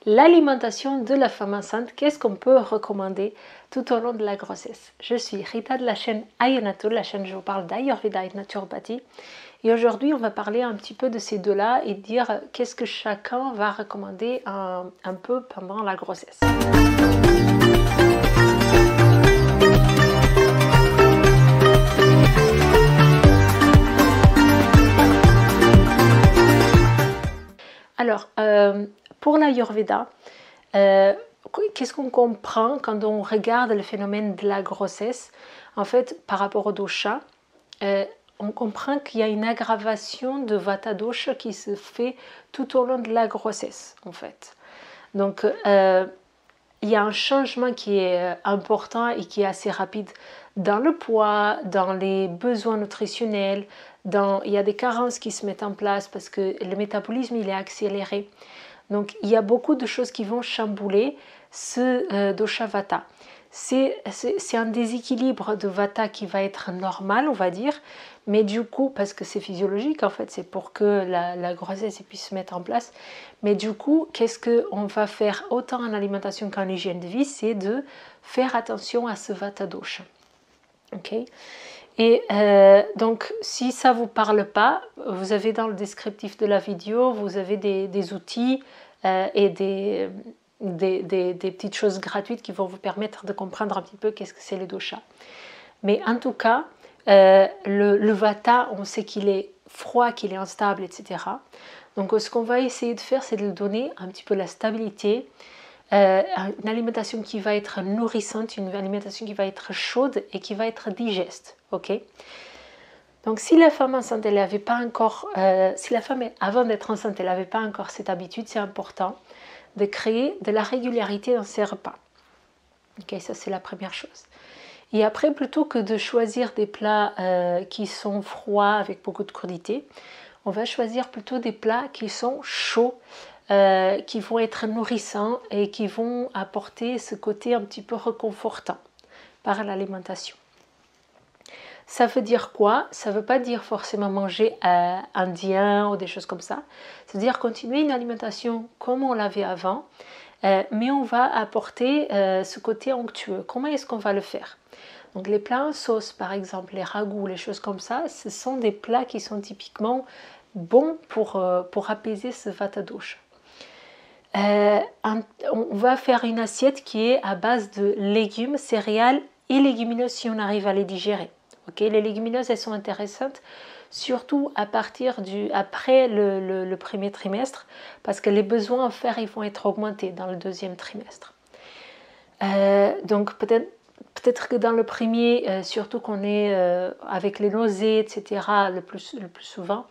l'alimentation de la femme enceinte, qu'est-ce qu'on peut recommander tout au long de la grossesse. Je suis Rita de la chaîne Ayurnatur, la chaîne où je vous parle d'Ayurveda et de naturopathie. Et aujourd'hui, on va parler un petit peu de ces deux-là et dire qu'est-ce que chacun va recommander un peu pendant la grossesse. Alors, pour l'Ayurveda, qu'est-ce qu'on comprend quand on regarde le phénomène de la grossesse? En fait, par rapport au dosha, on comprend qu'il y a une aggravation de Vata dosha qui se fait tout au long de la grossesse, en fait. Donc, il y a un changement qui est important et qui est assez rapide dans le poids, dans les besoins nutritionnels, il y a des carences qui se mettent en place parce que le métabolisme il est accéléré. Donc il y a beaucoup de choses qui vont chambouler ce dosha Vata. C'est un déséquilibre de Vata qui va être normal, on va dire, mais du coup, parce que c'est physiologique en fait, c'est pour que la grossesse puisse se mettre en place, mais du coup, qu'est-ce qu'on va faire autant en alimentation qu'en hygiène de vie, c'est de faire attention à ce Vata dosha. Ok. Et donc, si ça ne vous parle pas, vous avez dans le descriptif de la vidéo, vous avez des outils et des petites choses gratuites qui vont vous permettre de comprendre un petit peu qu'est-ce que c'est le dosha. Mais en tout cas, le Vata, on sait qu'il est froid, qu'il est instable, etc. Donc, ce qu'on va essayer de faire, c'est de lui donner un petit peu la stabilité, une alimentation qui va être nourrissante, une alimentation qui va être chaude et qui va être digeste. Ok. Donc si la femme enceinte, elle n'avait pas encore, si la femme avant d'être enceinte, elle n'avait pas encore cette habitude, c'est important de créer de la régularité dans ses repas. Ok, ça c'est la première chose. Et après, plutôt que de choisir des plats qui sont froids avec beaucoup de crudité, on va choisir plutôt des plats qui sont chauds, qui vont être nourrissants et qui vont apporter ce côté un petit peu réconfortant par l'alimentation. Ça veut dire quoi? Ça ne veut pas dire forcément manger indien ou des choses comme ça. C'est-à-dire continuer une alimentation comme on l'avait avant, mais on va apporter ce côté onctueux. Comment est-ce qu'on va le faire? Donc les plats en sauce, par exemple, les ragoûts, les choses comme ça, ce sont des plats qui sont typiquement bons pour apaiser ce Vata dosha. On va faire une assiette qui est à base de légumes, céréales et légumineuses si on arrive à les digérer. Okay, les légumineuses, elles sont intéressantes, surtout après le premier trimestre, parce que les besoins en fer ils vont être augmentés dans le deuxième trimestre. Donc peut-être que dans le premier, surtout qu'on est avec les nausées, etc., le plus souvent,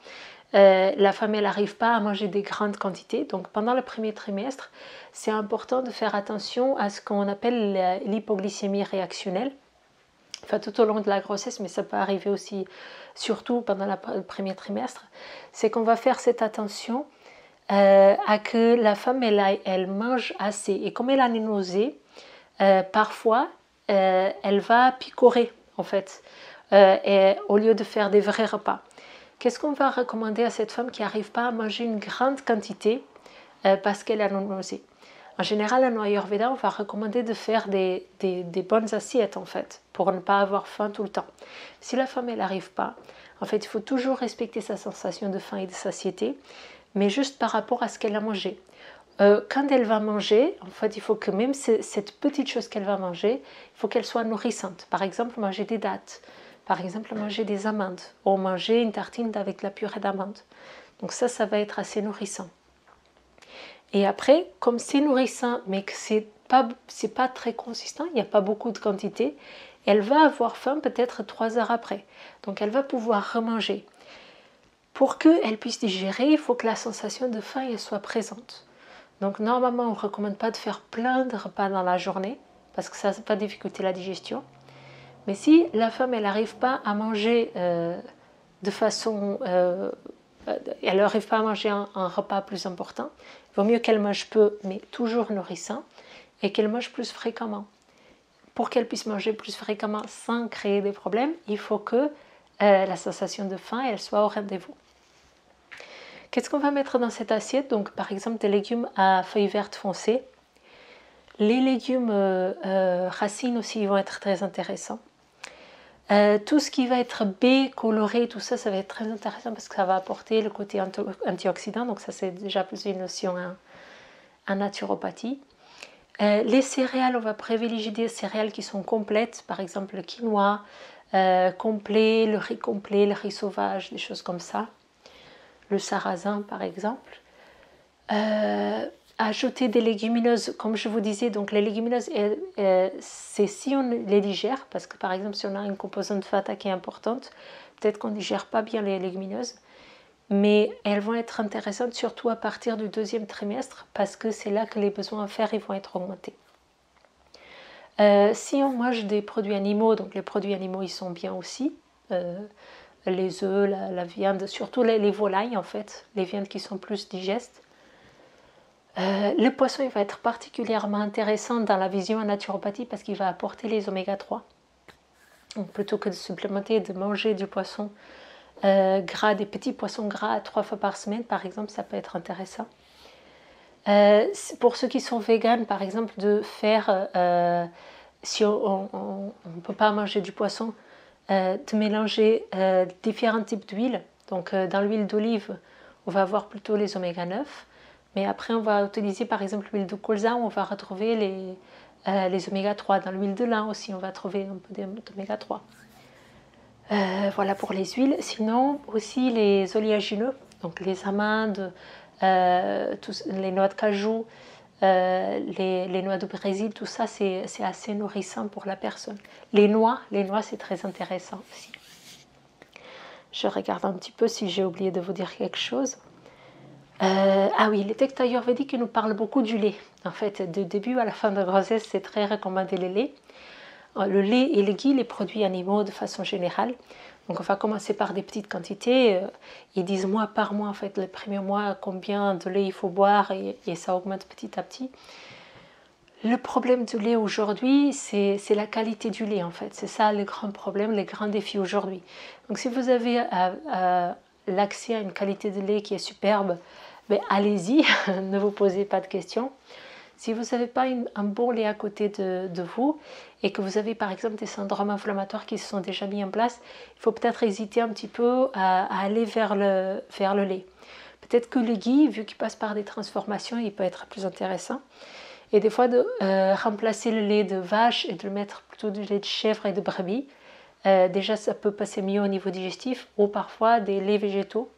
la femme elle n'arrive pas à manger des grandes quantités. Donc pendant le premier trimestre, c'est important de faire attention à ce qu'on appelle l'hypoglycémie réactionnelle. Enfin, tout au long de la grossesse, mais ça peut arriver aussi, surtout pendant le premier trimestre, c'est qu'on va faire cette attention à que la femme, elle mange assez. Et comme elle a des nausées, parfois, elle va picorer, en fait, au lieu de faire des vrais repas. Qu'est-ce qu'on va recommander à cette femme qui n'arrive pas à manger une grande quantité parce qu'elle a une nausée? En général, en Ayurveda, on va recommander de faire des bonnes assiettes, en fait, pour ne pas avoir faim tout le temps. Si la femme, elle n'arrive pas, en fait, il faut toujours respecter sa sensation de faim et de satiété, mais juste par rapport à ce qu'elle a mangé. Quand elle va manger, en fait, il faut que même cette petite chose qu'elle va manger, il faut qu'elle soit nourrissante. Par exemple, manger des dattes, par exemple, manger des amandes, ou manger une tartine avec la purée d'amandes. Donc ça va être assez nourrissant. Et après, comme c'est nourrissant, mais que c'est pas très consistant, il n'y a pas beaucoup de quantité, elle va avoir faim peut-être 3 heures après. Donc elle va pouvoir remanger. Pour qu'elle puisse digérer, il faut que la sensation de faim elle soit présente. Donc normalement, on ne recommande pas de faire plein de repas dans la journée, parce que ça va difficulter la digestion. Mais si la femme, elle n'arrive pas à manger de façon... elle n'arrive pas à manger un repas plus important, il vaut mieux qu'elle mange peu, mais toujours nourrissant, et qu'elle mange plus fréquemment. Pour qu'elle puisse manger plus fréquemment sans créer des problèmes, il faut que la sensation de faim elle soit au rendez-vous. qu'est-ce qu'on va mettre dans cette assiette? Donc par exemple des légumes à feuilles vertes foncées. Les légumes racines aussi vont être très intéressants. Tout ce qui va être baie, coloré, tout ça, ça va être très intéressant parce que ça va apporter le côté antioxydant. Donc ça, c'est déjà plus une notion en naturopathie. Les céréales, on va privilégier des céréales qui sont complètes, par exemple le quinoa complet, le riz sauvage, des choses comme ça. Le sarrasin, par exemple. Ajouter des légumineuses, comme je vous disais, donc les légumineuses, c'est si on les digère, parce que par exemple si on a une composante fata qui est importante, peut-être qu'on ne digère pas bien les légumineuses, mais elles vont être intéressantes surtout à partir du deuxième trimestre, parce que c'est là que les besoins en fer ils vont être augmentés. Si on mange des produits animaux, donc les produits animaux ils sont bien aussi, les œufs, la viande, surtout les volailles en fait, les viandes qui sont plus digestes. Le poisson il va être particulièrement intéressant dans la vision en naturopathie parce qu'il va apporter les oméga 3. Donc plutôt que de supplémenter, de manger du poisson gras, des petits poissons gras 3 fois par semaine par exemple, ça peut être intéressant. Pour ceux qui sont véganes par exemple, de faire, si on ne peut pas manger du poisson, de mélanger différents types d'huile. Donc dans l'huile d'olive, on va avoir plutôt les oméga 9. Mais après, on va utiliser par exemple l'huile de colza, où on va retrouver les oméga 3. Dans l'huile de lin aussi, on va trouver un peu d'oméga 3. Voilà pour les huiles. Sinon, aussi les oléagineux, donc les amandes, les noix de cajou, les noix de Brésil, tout ça, c'est assez nourrissant pour la personne. Les noix c'est très intéressant aussi. Je regarde un petit peu si j'ai oublié de vous dire quelque chose. Ah oui, les textes ayurvédiques nous parlent beaucoup du lait. En fait, du début à la fin de la grossesse, c'est très recommandé le lait. Le lait et le ghee, les produits animaux de façon générale. Donc on va commencer par des petites quantités. Ils disent mois par mois, en fait, le premier mois, combien de lait il faut boire et ça augmente petit à petit. Le problème du lait aujourd'hui, c'est la qualité du lait, en fait. C'est ça le grand problème, le grand défi aujourd'hui. Donc si vous avez l'accès à une qualité de lait qui est superbe, ben allez-y, ne vous posez pas de questions. Si vous n'avez pas un bon lait à côté de vous et que vous avez par exemple des syndromes inflammatoires qui se sont déjà mis en place, il faut peut-être hésiter un petit peu à aller vers le lait. Peut-être que le ghee, vu qu'il passe par des transformations, il peut être plus intéressant. Et des fois, de remplacer le lait de vache et de le mettre plutôt du lait de chèvre et de brebis, déjà ça peut passer mieux au niveau digestif, ou parfois des laits végétaux.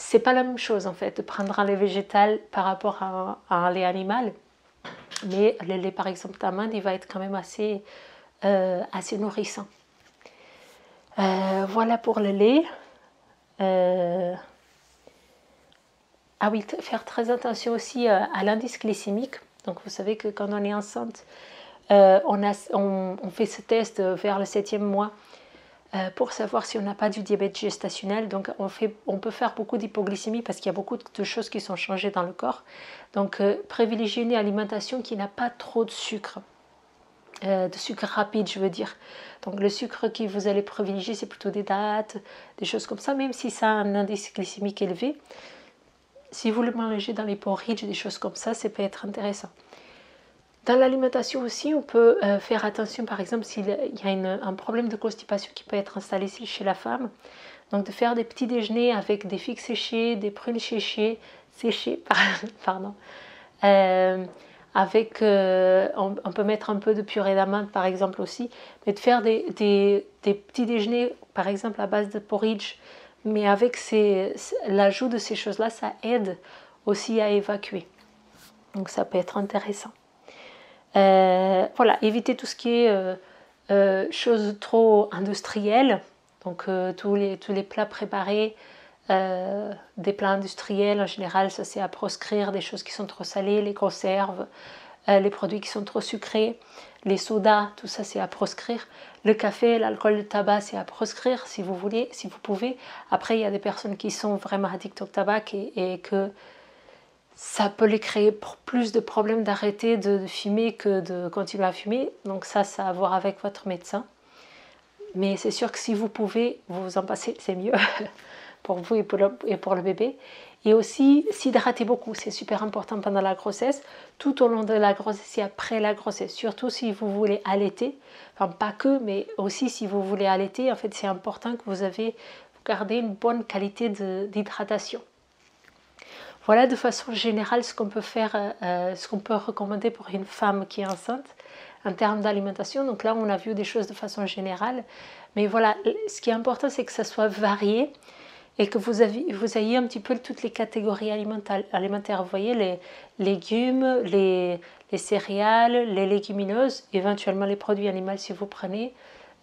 C'est pas la même chose en fait de prendre un lait végétal par rapport à un lait animal, mais le lait par exemple d'amande il va être quand même assez nourrissant. Voilà pour le lait. Ah oui, faire très attention aussi à l'indice glycémique. Donc vous savez que quand on est enceinte, on fait ce test vers le 7e mois pour savoir si on n'a pas du diabète gestationnel. Donc on peut faire beaucoup d'hypoglycémie parce qu'il y a beaucoup de choses qui sont changées dans le corps. Donc privilégier une alimentation qui n'a pas trop de sucre rapide, je veux dire. Donc le sucre que vous allez privilégier, c'est plutôt des dattes, des choses comme ça, même si ça a un indice glycémique élevé. Si vous le mangez dans les porridge, des choses comme ça peut être intéressant. Dans l'alimentation aussi, on peut faire attention, par exemple, s'il y a un problème de constipation qui peut être installé chez la femme. Donc, de faire des petits déjeuners avec des figues séchées, des prunes séchées, pardon. On peut mettre un peu de purée d'amande, par exemple, aussi. Mais de faire des petits déjeuners, par exemple, à base de porridge, mais avec l'ajout de ces choses-là, ça aide aussi à évacuer. Donc, ça peut être intéressant. Voilà, éviter tout ce qui est choses trop industrielles, donc tous les plats préparés, des plats industriels en général, ça c'est à proscrire, des choses qui sont trop salées, les conserves, les produits qui sont trop sucrés, les sodas, tout ça c'est à proscrire. Le café, l'alcool, le tabac, c'est à proscrire si vous voulez, si vous pouvez. Après, il y a des personnes qui sont vraiment addictes au tabac et que ça peut les créer plus de problèmes d'arrêter de fumer que de continuer à fumer. Donc ça a à voir avec votre médecin. Mais c'est sûr que si vous pouvez, vous en passez, c'est mieux. pour vous et pour le bébé. Et aussi s'hydrater beaucoup, c'est super important pendant la grossesse, tout au long de la grossesse et après la grossesse, surtout si vous voulez allaiter, enfin pas que, mais aussi si vous voulez allaiter, en fait c'est important que vous gardez une bonne qualité d'hydratation. Voilà de façon générale ce qu'on peut faire, ce qu'on peut recommander pour une femme qui est enceinte en termes d'alimentation. Donc là on a vu des choses de façon générale, mais voilà, ce qui est important c'est que ça soit varié et que vous ayez un petit peu toutes les catégories alimentaires. Vous voyez, les légumes, les céréales, les légumineuses, éventuellement les produits animaux si vous prenez,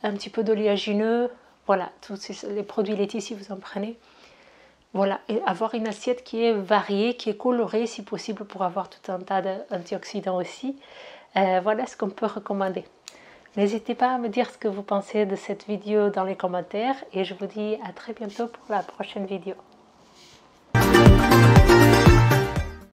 un petit peu d'oléagineux, voilà, tous les produits laitiers si vous en prenez. Voilà, et avoir une assiette qui est variée, qui est colorée si possible pour avoir tout un tas d'antioxydants aussi. Voilà ce qu'on peut recommander. N'hésitez pas à me dire ce que vous pensez de cette vidéo dans les commentaires et je vous dis à très bientôt pour la prochaine vidéo.